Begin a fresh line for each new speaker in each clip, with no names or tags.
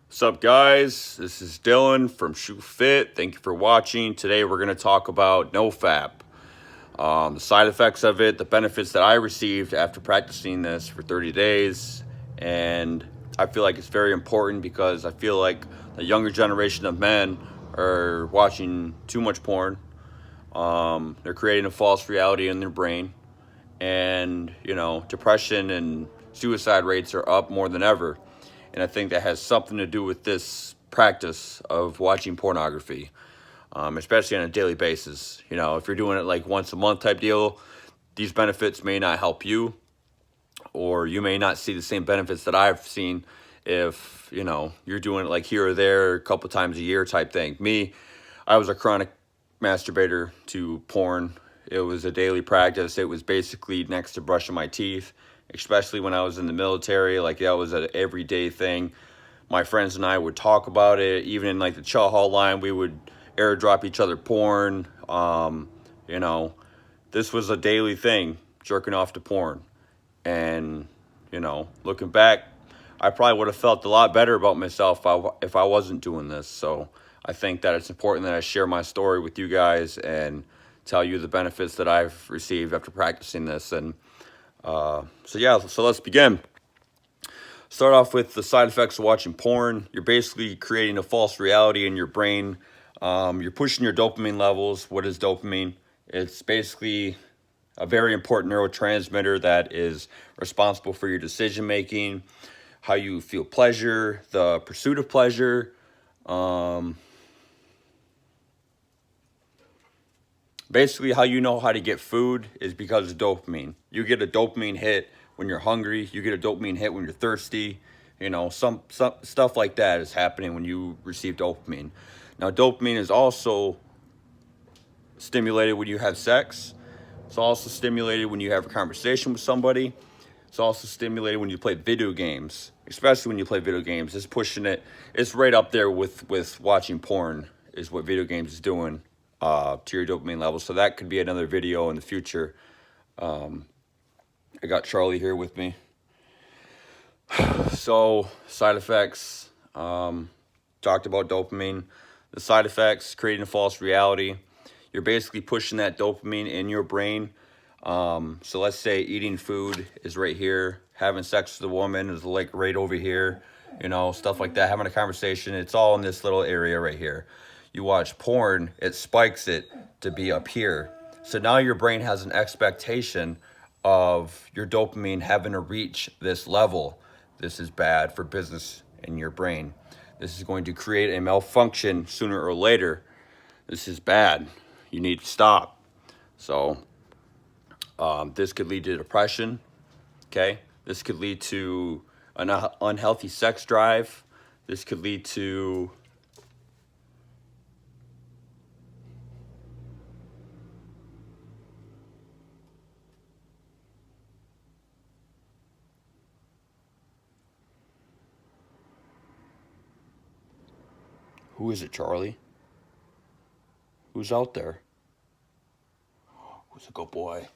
What's up, guys? This is Dylan from Shoe Fit. Thank you for watching. Today we're going to talk about nofap, the side effects of it, the benefits that I received after practicing this for 30 days. And I feel like it's very important because I feel like the younger generation of men are watching too much porn. They're creating a false reality in their brain. And, depression and suicide rates are up more than ever. And I think that has something to do with this practice of watching pornography, especially on a daily basis. If you're doing it like once a month type deal, these benefits may not help you, or you may not see the same benefits that I've seen if, you're doing it like here or there a couple times a year type thing. Me, I was a chronic masturbator to porn. It was a daily practice. It was basically next to brushing my teeth, especially when I was in the military. Like, that was an everyday thing. My friends and I would talk about it. Even in like the chow hall line, we would airdrop each other porn. This was a daily thing, jerking off to porn. And, looking back, I probably would have felt a lot better about myself if I wasn't doing this. So I think that it's important that I share my story with you guys and tell you the benefits that I've received after practicing this. And so let's begin. Start off with the side effects of watching porn. You're basically creating a false reality in your brain. You're pushing your dopamine levels. What is dopamine? It's basically a very important neurotransmitter that is responsible for your decision making, how you feel pleasure, the pursuit of pleasure. Basically, how you know how to get food is because of dopamine. You get a dopamine hit when you're hungry. You get a dopamine hit when you're thirsty. Some stuff like that is happening when you receive dopamine. Now, dopamine is also stimulated when you have sex. It's also stimulated when you have a conversation with somebody. It's also stimulated when you play video games, especially when you play video games. It's pushing it. It's right up there with watching porn is what video games is doing to your dopamine levels. So that could be another video in the future. I got Charlie here with me. So side effects, talked about dopamine. The side effects, creating a false reality. You're basically pushing that dopamine in your brain. So let's say eating food is right here. Having sex with a woman is like right over here. Stuff like that. Having a conversation, it's all in this little area right here. You watch porn, it spikes it to be up here. So now your brain has an expectation of your dopamine having to reach this level. This is bad for business in your brain. This is going to create a malfunction sooner or later. This is bad. You need to stop. So this could lead to depression. Okay. This could lead to an unhealthy sex drive. This could lead to who is it, Charlie? Who's out there? Who's a good boy?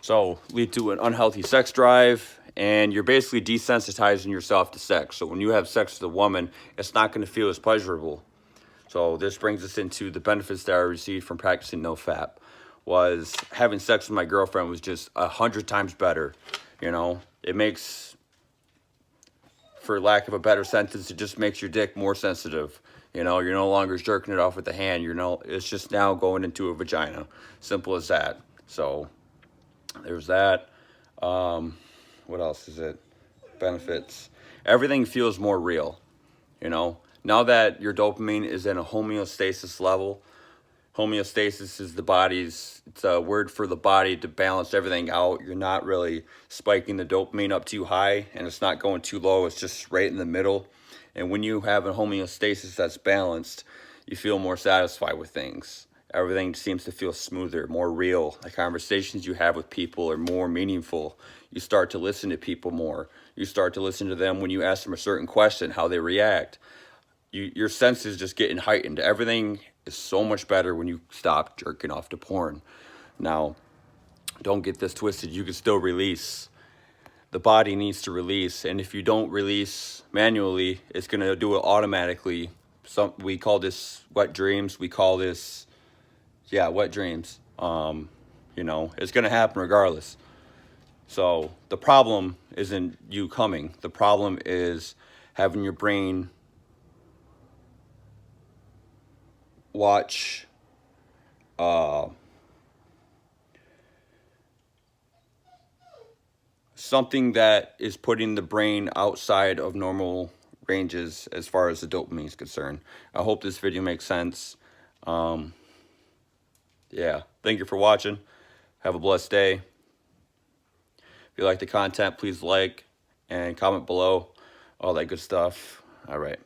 So lead to an unhealthy sex drive, and you're basically desensitizing yourself to sex. So when you have sex with a woman, it's not going to feel as pleasurable. So this brings us into the benefits that I received from practicing nofap. Was having sex with my girlfriend was just 100 times better. It makes, for lack of a better sentence, it just makes your dick more sensitive. You're no longer jerking it off with the hand. It's just now going into a vagina. Simple as that. So there's that. What else is it? Benefits. Everything feels more real. Now that your dopamine is in a homeostasis level. Homeostasis is it's a word for the body to balance everything out. You're not really spiking the dopamine up too high, and it's not going too low. It's just right in the middle. And when you have a homeostasis that's balanced, you feel more satisfied with things. Everything seems to feel smoother, more real. The conversations you have with people are more meaningful. You start to listen to people more. You start to listen to them when you ask them a certain question, how they react. Your senses just getting heightened. Everything is so much better when you stop jerking off to porn. Now, don't get this twisted. You can still release the body needs to release. And if you don't release manually, it's going to do it automatically. We call this wet dreams. We call this, yeah, wet dreams. You know, it's going to happen regardless. So the problem isn't you coming. The problem is having your brain watch something that is putting the brain outside of normal ranges as far as the dopamine is concerned. I hope this video makes sense. Yeah, thank you for watching. Have a blessed day. If you like the content, please like and comment below. All that good stuff. All right.